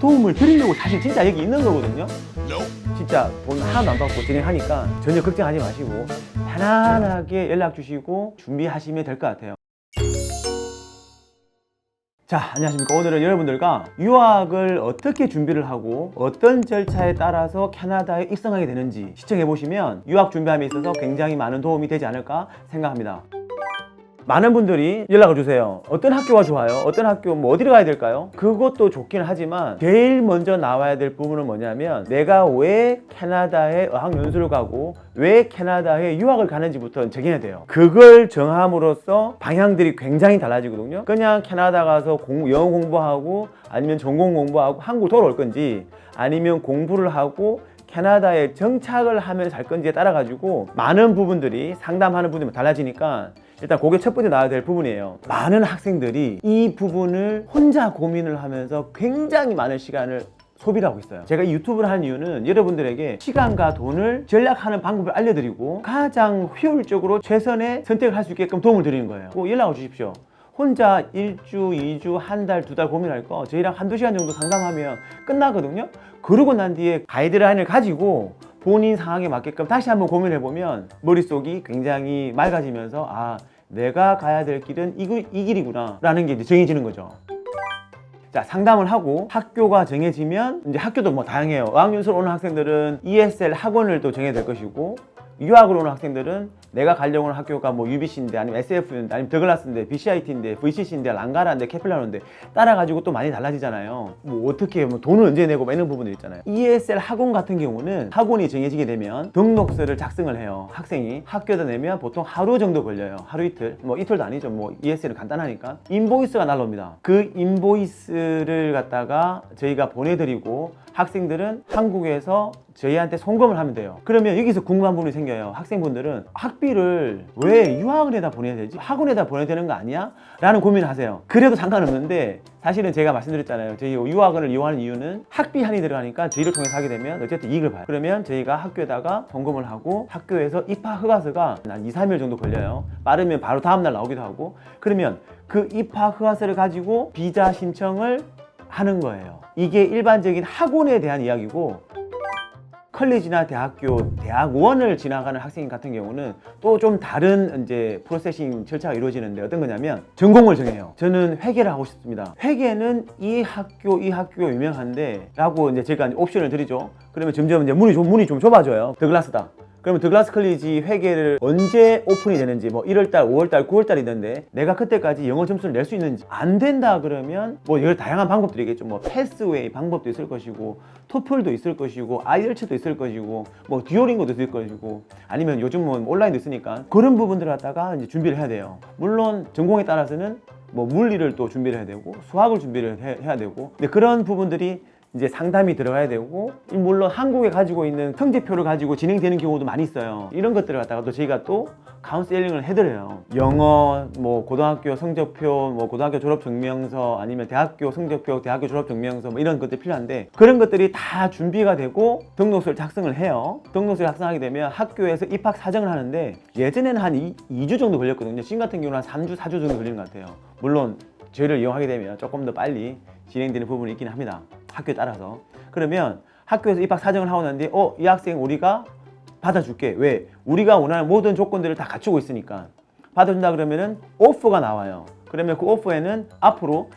도움을 드리려고 사실 진짜 여기 있는 거거든요. 진짜 돈 하나도 안 받고 진행하니까 전혀 걱정하지 마시고 편안하게 연락 주시고 준비하시면 될 것 같아요. 자, 안녕하십니까. 오늘은 여러분들과 유학을 어떻게 준비를 하고 어떤 절차에 따라서 캐나다에 입성하게 되는지 시청해 보시면 유학 준비함에 있어서 굉장히 많은 도움이 되지 않을까 생각합니다. 많은 분들이 연락을 주세요. 어떤 학교가 좋아요? 어떤 학교, 뭐 어디로 가야 될까요? 그것도 좋긴 하지만 제일 먼저 나와야 될 부분은 뭐냐면 내가 왜 캐나다에 어학연수를 가고 왜 캐나다에 유학을 가는지부터 정해야 돼요. 그걸 정함으로써 방향들이 굉장히 달라지거든요. 그냥 캐나다 가서 영어 공부하고 아니면 전공 공부하고 한국 돌아올 건지 아니면 공부를 하고 캐나다에 정착을 하면 살 건지에 따라 가지고 많은 부분들이 상담하는 부분이 달라지니까 일단 그게 첫 번째 나와야 될 부분이에요. 많은 학생들이 이 부분을 혼자 고민을 하면서 굉장히 많은 시간을 소비를 하고 있어요. 제가 이 유튜브를 하는 이유는 여러분들에게 시간과 돈을 절약하는 방법을 알려드리고 가장 효율적으로 최선의 선택을 할 수 있게끔 도움을 드리는 거예요. 꼭 연락을 주십시오. 혼자 1주, 2주, 한 달, 2달 고민할 거 저희랑 한두 시간 정도 상담하면 끝나거든요. 그러고 난 뒤에 가이드라인을 가지고 본인 상황에 맞게끔 다시 한번 고민해 보면 머릿속이 굉장히 맑아지면서 아, 내가 가야 될 길은 이 길이구나 라는 게 이제 정해지는 거죠. 자, 상담을 하고 학교가 정해지면 이제 학교도 뭐 다양해요. 어학연수로 오는 학생들은 ESL 학원을 또 정해야 될 것이고 유학으로 오는 학생들은 내가 가려고 하는 학교가 뭐 UBC인데 아니면 SF인데 아니면 더글라스인데 BCIT인데 VCC인데 랑가라인데 캐필라노인데 따라가지고 또 많이 달라지잖아요. 뭐 어떻게 뭐 돈을 언제 내고 뭐 이런 부분들 있잖아요. ESL 학원 같은 경우는 학원이 정해지게 되면 등록서를 작성을 해요. 학생이 학교에다 내면 보통 하루 정도 걸려요. 하루 이틀, 뭐 이틀도 아니죠. 뭐 ESL은 간단하니까 인보이스가 날라옵니다. 그 인보이스를 갖다가 저희가 보내드리고 학생들은 한국에서 저희한테 송금을 하면 돼요. 그러면 여기서 궁금한 부분이 생겨요. 학생분들은 학비를 왜 유학원에다 보내야 되지? 학원에다 보내야 되는 거 아니야? 라는 고민을 하세요. 그래도 상관없는데 사실은 제가 말씀드렸잖아요. 저희 유학원을 이용하는 이유는 학비 한이 들어가니까 저희를 통해서 하게 되면 어쨌든 이익을 봐요. 그러면 저희가 학교에다가 송금을 하고 학교에서 입학 허가서가 한 2, 3일 정도 걸려요. 빠르면 바로 다음날 나오기도 하고 그러면 그 입학 허가서를 가지고 비자 신청을 하는 거예요. 이게 일반적인 학원에 대한 이야기고 컬리지나 대학교, 대학원을 지나가는 학생 같은 경우는 또 좀 다른 이제 프로세싱 절차가 이루어지는데 어떤 거냐면 전공을 정해요. 저는 회계를 하고 싶습니다. 회계는 이 학교 유명한데 라고 이제 제가 옵션을 드리죠. 그러면 점점 이제 문이 좀 좁아져요. 더글라스다. 그러면 더글라스 컬리지 회계를 언제 오픈이 되는지 뭐 1월달, 5월달, 9월달 있는데 내가 그때까지 영어 점수를 낼 수 있는지 안 된다 그러면 뭐 여러 다양한 방법들이겠죠. 뭐 패스웨이 방법도 있을 것이고 토플도 있을 것이고 아이엘츠도 있을 것이고 뭐 듀오링고도 있을 것이고 아니면 요즘은 온라인도 있으니까 그런 부분들을 갖다가 이제 준비를 해야 돼요. 물론 전공에 따라서는 뭐 물리를 또 준비를 해야 되고 수학을 준비를 해야 되고 근데 그런 부분들이 이제 상담이 들어가야 되고 물론 한국에 가지고 있는 성적표를 가지고 진행되는 경우도 많이 있어요. 이런 것들을 갖다가 또 저희가 또 카운셀링을 해드려요. 영어, 뭐 고등학교 성적표, 뭐 고등학교 졸업증명서 아니면 대학교 성적표, 대학교 졸업증명서 뭐 이런 것들이 필요한데 그런 것들이 다 준비가 되고 등록서를 작성을 해요. 등록서를 작성하게 되면 학교에서 입학 사정을 하는데 예전에는 한 2주 정도 걸렸거든요. 지금 같은 경우는 한 3주, 4주 정도 걸리는 것 같아요. 물론 저희를 이용하게 되면 조금 더 빨리 진행되는 부분이 있긴 합니다. 학교에 따라서. 그러면 학교에서 입학 사정을 하고 난 뒤에 이 학생 우리가 받아줄게. 왜? 우리가 원하는 모든 조건들을 다 갖추고 있으니까 받아준다 그러면은 오퍼가 나와요. 그러면 그 오퍼에는 앞으로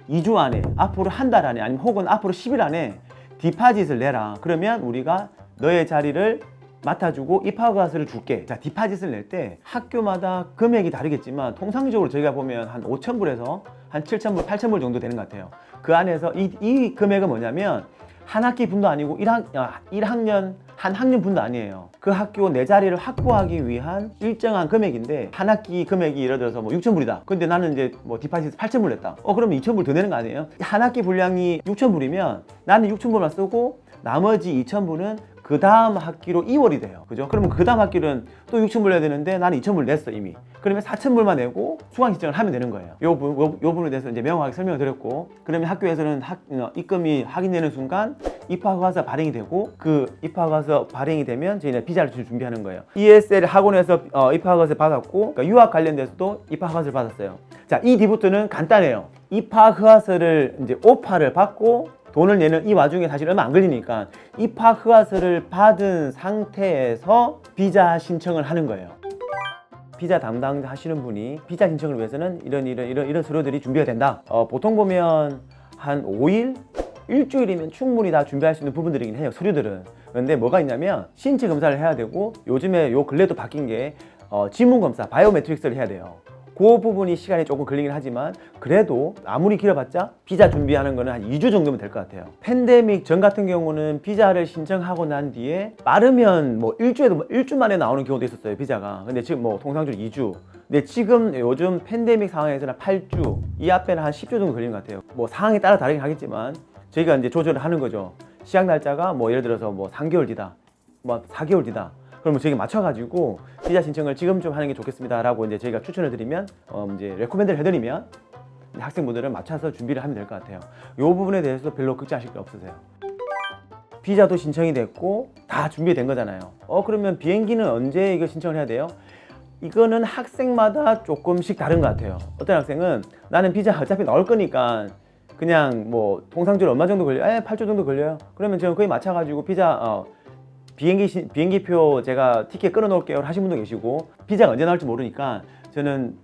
2주 안에 앞으로 한 달 안에 아니면 혹은 앞으로 10일 안에 디파짓을 내라. 그러면 우리가 너의 자리를 맡아주고 입학허가서를 줄게. 자, 디파짓을 낼 때 학교마다 금액이 다르겠지만 통상적으로 저희가 보면 한 5,000불에서 한 7,000불, 8,000불 정도 되는 것 같아요. 그 안에서 이 금액은 뭐냐면 한 학기 분도 아니고 1학년 한 학년 분도 아니에요. 그 학교 내 자리를 확보하기 위한 일정한 금액인데 한 학기 금액이 예를 들어서 뭐 6,000불이다. 근데 나는 이제 뭐 디파짓 8,000불 냈다. 그러면 2,000불 더 내는 거 아니에요? 한 학기 분량이 6,000불이면 나는 6,000불만 쓰고 나머지 2,000불은 그 다음 학기로 이월이 돼요. 그죠? 그러면 그 다음 학기는 또 6,000불 내야 되는데 나는 2,000불 냈어 이미. 그러면 4,000불만 내고 수강 신청을 하면 되는 거예요. 요 부분에 대해서 이제 명확하게 설명을 드렸고, 그러면 학교에서는 입금이 확인되는 순간 입학허가서 발행이 되고, 그 입학허가서 발행이 되면 저희는 비자를 준비하는 거예요. ESL 학원에서 입학허가서 받았고, 그러니까 유학 관련돼서도 입학허가서를 받았어요. 자, 이 뒤부터는 간단해요. 입학허가서를 이제 오파를 받고 돈을 내는 이 와중에 사실 얼마 안 걸리니까 입학 허가서를 받은 상태에서 비자 신청을 하는 거예요. 비자 담당하시는 분이 비자 신청을 위해서는 이런 서류들이 준비가 된다. 보통 보면 한 5일? 일주일이면 충분히 다 준비할 수 있는 부분들이긴 해요, 서류들은. 그런데 뭐가 있냐면 신체 검사를 해야 되고, 요즘에 요 근래도 바뀐 게 지문 검사, 바이오메트릭스를 해야 돼요. 그 부분이 시간이 조금 걸리긴 하지만 그래도 아무리 길어봤자 비자 준비하는 거는 한 2주 정도면 될 것 같아요. 팬데믹 전 같은 경우는 비자를 신청하고 난 뒤에 빠르면 뭐 일주 만에 나오는 경우도 있었어요, 비자가. 근데 지금 뭐 통상적으로 2주. 근데 지금 요즘 팬데믹 상황에서는 8주, 이 앞에는 한 10주 정도 걸리는 것 같아요. 뭐 상황에 따라 다르긴 하겠지만 저희가 이제 조절을 하는 거죠. 시작 날짜가 뭐 예를 들어서 뭐 3개월 뒤다, 뭐 4개월 뒤다. 그러면 저희가 맞춰가지고 비자 신청을 지금 좀 하는 게 좋겠습니다라고 이제 저희가 추천을 드리면, 이제 레코멘드를 해드리면 학생분들은 맞춰서 준비를 하면 될 것 같아요. 이 부분에 대해서 별로 걱정하실 게 없으세요. 비자도 신청이 됐고 다 준비된 거잖아요. 그러면 비행기는 언제 이거 신청을 해야 돼요? 이거는 학생마다 조금씩 다른 것 같아요. 어떤 학생은 나는 비자 어차피 나올 거니까 그냥 뭐 통상적으로 얼마 정도 걸려요? 8주 정도 걸려요. 그러면 저는 거의 맞춰가지고 비자 비행기표 제가 티켓 끊어 놓을게요 하신 분도 계시고, 비자가 언제 나올지 모르니까 저는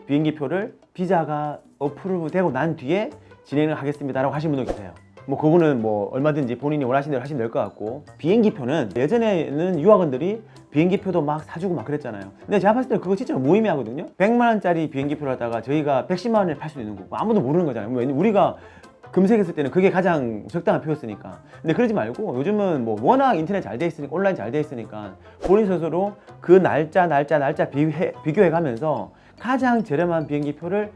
비행기표를 비자가 어프로브 되고 난 뒤에 진행을 하겠습니다 라고 하신 분도 계세요. 뭐 그거는 뭐 얼마든지 본인이 원하시는 대로 하시면 될 것 같고, 비행기표는 예전에는 유학원들이 비행기표도 막 사주고 막 그랬잖아요. 근데 제가 봤을 때 그거 진짜 무의미하거든요. 100만 원짜리 비행기표를 하다가 저희가 110만 원에 팔 수도 있는 거고 아무도 모르는 거잖아요. 우리가 검색했을 때는 그게 가장 적당한 표였으니까. 근데 그러지 말고 요즘은 뭐 워낙 인터넷 잘 돼 있으니까, 온라인 잘 돼 있으니까 본인 스스로 그 날짜 비교해 가면서 가장 저렴한 비행기표를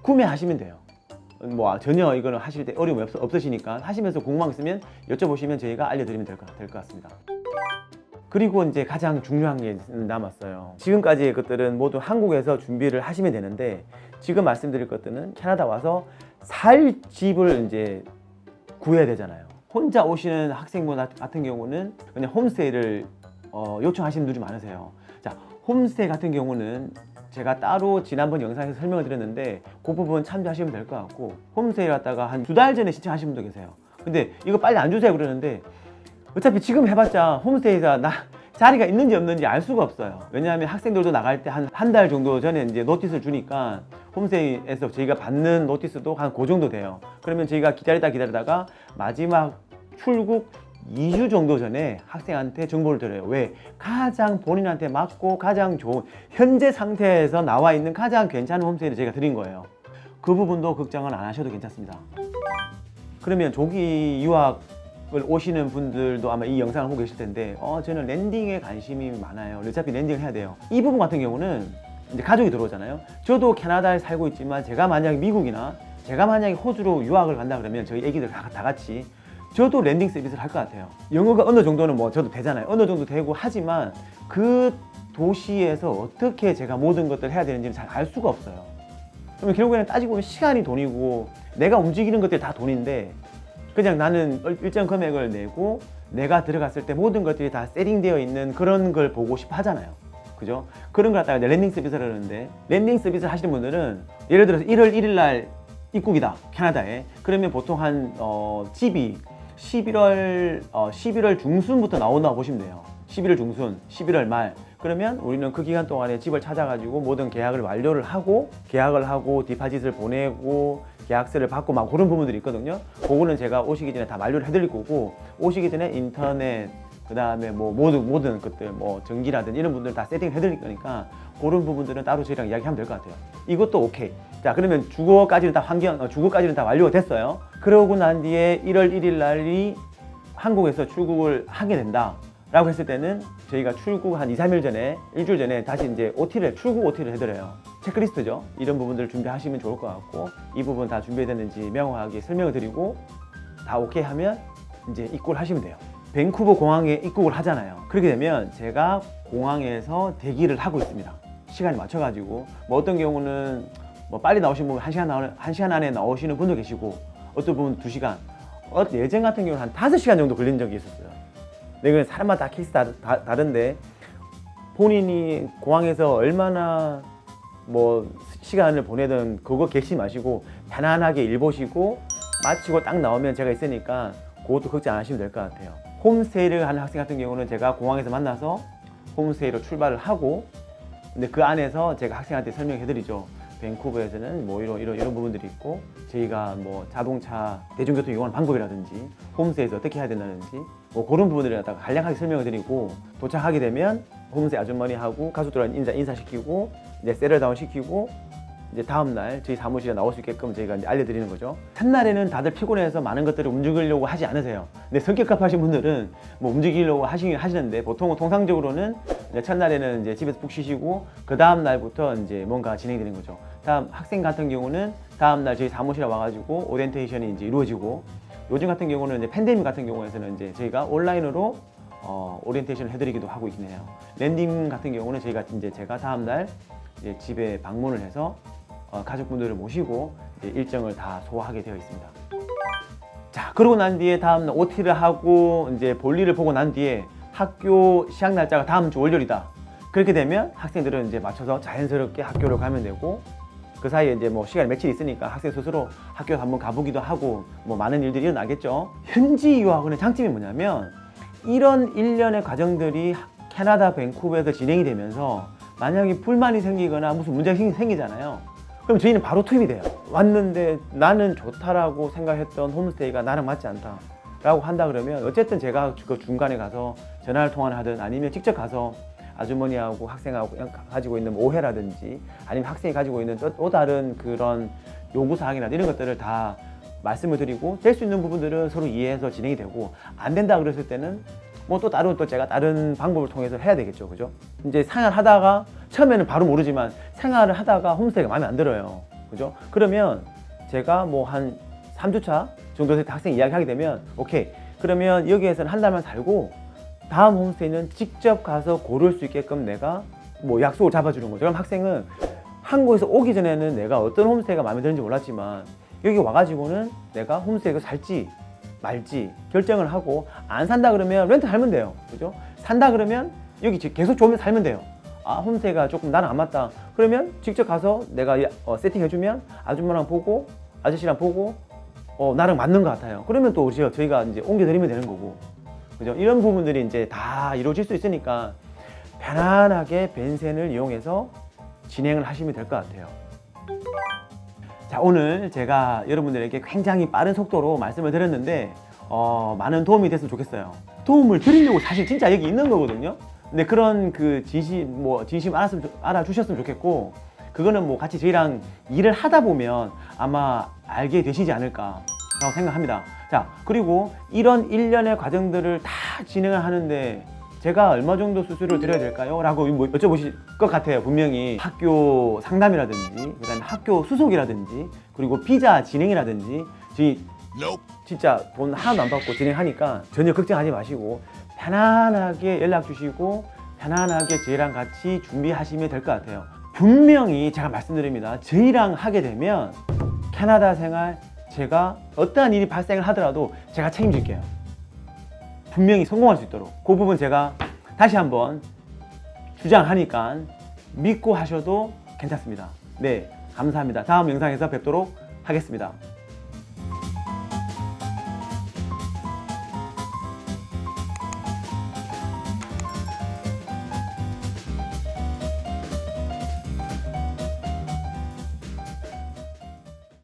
구매하시면 돼요. 뭐 전혀 이거는 하실 때 어려움이 없으시니까 하시면서 궁금한 거 있으면 여쭤보시면 저희가 알려드리면 될 것 같습니다. 그리고 이제 가장 중요한 게 남았어요. 지금까지의 것들은 모두 한국에서 준비를 하시면 되는데, 지금 말씀드릴 것들은 캐나다 와서 살 집을 이제 구해야 되잖아요. 혼자 오시는 학생분 같은 경우는 그냥 홈스테이를 요청하시는 분들이 많으세요. 자, 홈스테이 같은 경우는 제가 따로 지난번 영상에서 설명을 드렸는데 그 부분 참조하시면 될 것 같고, 홈스테이 갔다가 한 2달 전에 신청하신 분도 계세요. 근데 이거 빨리 안 주세요 그러는데 어차피 지금 해봤자 홈스테이에서 자리가 있는지 없는지 알 수가 없어요. 왜냐하면 학생들도 나갈 때 한 달 정도 전에 이제 노티스를 주니까 홈스테이에서 저희가 받는 노티스도 한 그 정도 돼요. 그러면 저희가 기다리다가 마지막 출국 2주 정도 전에 학생한테 정보를 드려요. 왜? 가장 본인한테 맞고 가장 좋은 현재 상태에서 나와 있는 가장 괜찮은 홈스테이를 저희가 드린 거예요. 그 부분도 걱정은 안 하셔도 괜찮습니다. 그러면 조기 유학을 오시는 분들도 아마 이 영상을 보고 계실 텐데, 저는 랜딩에 관심이 많아요. 어차피 랜딩을 해야 돼요. 이 부분 같은 경우는 이제 가족이 들어오잖아요. 저도 캐나다에 살고 있지만 제가 만약에 미국이나 제가 만약에 호주로 유학을 간다 그러면 저희 애기들 다 같이 저도 랜딩 서비스를 할 것 같아요. 영어가 어느 정도는 뭐 저도 되잖아요. 어느 정도 되고 하지만 그 도시에서 어떻게 제가 모든 것들을 해야 되는지는 잘 알 수가 없어요. 그러면 결국에는 따지고 보면 시간이 돈이고 내가 움직이는 것들이 다 돈인데, 그냥 나는 일정 금액을 내고 내가 들어갔을 때 모든 것들이 다 세팅되어 있는 그런 걸 보고 싶어 하잖아요. 그죠? 그런 걸 갖다가 랜딩 서비스를 하는데, 랜딩 서비스를 하시는 분들은 예를 들어서 1월 1일 날 입국이다, 캐나다에. 그러면 보통 한 집이 11월 중순부터 나온다고 보시면 돼요. 11월 중순, 11월 말. 그러면 우리는 그 기간 동안에 집을 찾아가지고 모든 계약을 완료를 하고, 디파짓을 보내고, 계약서를 받고 막 그런 부분들이 있거든요. 그거는 제가 오시기 전에 다 완료를 해드릴 거고, 오시기 전에 인터넷, 그 다음에 뭐 모든 것들, 뭐 전기라든지 이런 분들 다 세팅을 해드릴 거니까 그런 부분들은 따로 저희랑 이야기하면 될 것 같아요. 이것도 오케이. 자, 그러면 주거까지는 다 완료가 됐어요. 그러고 난 뒤에 1월 1일 날이 한국에서 출국을 하게 된다 라고 했을 때는 저희가 출국 한 2, 3일 전에, 일주일 전에 다시 이제 출국 OT를 해드려요. 체크리스트죠. 이런 부분들을 준비하시면 좋을 것 같고, 이 부분 다 준비됐는지 명확하게 설명을 드리고 다 오케이 하면 이제 입국을 하시면 돼요. 밴쿠버 공항에 입국을 하잖아요. 그렇게 되면 제가 공항에서 대기를 하고 있습니다. 시간에 맞춰가지고, 뭐 어떤 경우는 뭐 빨리 나오신 분은 1시간 안에 나오시는 분도 계시고, 어떤 분은 2시간, 예전 같은 경우는 한 5시간 정도 걸린 적이 있었어요. 근데 사람마다 케이스 다른데, 본인이 공항에서 얼마나 뭐 시간을 보내든 그거 객시 마시고 편안하게 일 보시고 마치고 딱 나오면 제가 있으니까 그것도 걱정 안 하시면 될 것 같아요. 홈스테이를 하는 학생 같은 경우는 제가 공항에서 만나서 홈스테이로 출발을 하고, 근데 그 안에서 제가 학생한테 설명해 드리죠. 밴쿠버에서는 뭐 이런 부분들이 있고, 저희가 뭐 자동차 대중교통 이용하는 방법이라든지 홈스테이에서 어떻게 해야 된다든지 뭐 그런 부분들을 갖다가 간략하게 설명을 드리고, 도착하게 되면 홈스테이 아주머니하고 가족들한테 인사시키고 이제 세럴다운 시키고, 이제 다음날 저희 사무실에 나올 수 있게끔 저희가 이제 알려드리는 거죠. 첫날에는 다들 피곤해서 많은 것들을 움직이려고 하지 않으세요. 근데 성격 급하신 분들은 뭐 움직이려고 하시는데, 보통은 통상적으로는 이제 첫날에는 이제 집에서 푹 쉬시고 그 다음 날부터 이제 뭔가 진행되는 거죠. 다음 학생 같은 경우는 다음 날 저희 사무실에 와가지고 오리엔테이션이 이제 이루어지고, 요즘 같은 경우는 이제 팬데믹 같은 경우에는 이제 저희가 온라인으로 오리엔테이션을 해드리기도 하고 있긴 해요. 랜딩 같은 경우는 제가 다음 날 이제 집에 방문을 해서 가족분들을 모시고 이제 일정을 다 소화하게 되어 있습니다. 자, 그러고 난 뒤에 다음 날 OT를 하고 이제 볼일을 보고 난 뒤에 학교 시작 날짜가 다음 주 월요일이다. 그렇게 되면 학생들은 이제 맞춰서 자연스럽게 학교를 가면 되고, 그 사이에 이제 뭐 시간이 며칠 있으니까 학생 스스로 학교 한번 가보기도 하고 뭐 많은 일들이 일어나겠죠. 현지 유학원의 장점이 뭐냐면, 이런 일련의 과정들이 캐나다 밴쿠버에서 진행이 되면서 만약에 불만이 생기거나 무슨 문제가 생기잖아요. 그럼 저희는 바로 투입이 돼요. 왔는데 나는 좋다라고 생각했던 홈스테이가 나랑 맞지 않다 라고 한다 그러면, 어쨌든 제가 그 중간에 가서 전화를 통화를 하든 아니면 직접 가서 아주머니하고 학생하고 가지고 있는 오해라든지 아니면 학생이 가지고 있는 또 다른 그런 요구사항이나 이런 것들을 다 말씀을 드리고, 될 수 있는 부분들은 서로 이해해서 진행이 되고, 안 된다 그랬을 때는 뭐 또 제가 다른 방법을 통해서 해야 되겠죠. 그죠? 이제 생활하다가 처음에는 바로 모르지만 생활을 하다가 홈스테이가 마음에 안 들어요. 그죠? 그러면 제가 뭐 한 3주차 정도 될 때 학생 이야기하게 되면, 오케이, 그러면 여기에서는 한 달만 살고 다음 홈스테이는 직접 가서 고를 수 있게끔 내가 뭐 약속을 잡아주는 거죠. 그럼 학생은 한국에서 오기 전에는 내가 어떤 홈스테이가 마음에 드는지 몰랐지만, 여기 와가지고는 내가 홈스테이에서 살지 말지 결정을 하고, 안 산다 그러면 렌트 살면 돼요. 그죠? 산다 그러면 여기 계속 좋으면 살면 돼요. 아, 홈스테이가 조금 나랑 안 맞다 그러면 직접 가서 내가 세팅해주면 아줌마랑 보고 아저씨랑 보고 나랑 맞는 것 같아요. 그러면 또 저희가 이제 옮겨드리면 되는 거고. 그죠? 이런 부분들이 이제 다 이루어질 수 있으니까 편안하게 벤센을 이용해서 진행을 하시면 될 것 같아요. 자, 오늘 제가 여러분들에게 굉장히 빠른 속도로 말씀을 드렸는데 많은 도움이 됐으면 좋겠어요. 도움을 드리려고 사실 진짜 여기 있는 거거든요. 근데 그런 그 진심 알아주셨으면 좋겠고, 그거는 뭐 같이 저희랑 일을 하다 보면 아마 알게 되시지 않을까 라고 생각합니다. 자, 그리고 이런 일련의 과정들을 다 진행을 하는데 제가 얼마 정도 수수료를 드려야 될까요? 라고 뭐 여쭤보실 것 같아요. 분명히 학교 상담이라든지, 그다음에 학교 수속이라든지, 그리고 비자 진행이라든지, 저희 진짜 돈 하나도 안 받고 진행하니까 전혀 걱정하지 마시고 편안하게 연락 주시고 편안하게 저희랑 같이 준비하시면 될 것 같아요. 분명히 제가 말씀드립니다. 저희랑 하게 되면 캐나다 생활, 제가 어떠한 일이 발생을 하더라도 제가 책임질게요. 분명히 성공할 수 있도록. 그 부분 제가 다시 한번 주장하니까 믿고 하셔도 괜찮습니다. 네, 감사합니다. 다음 영상에서 뵙도록 하겠습니다.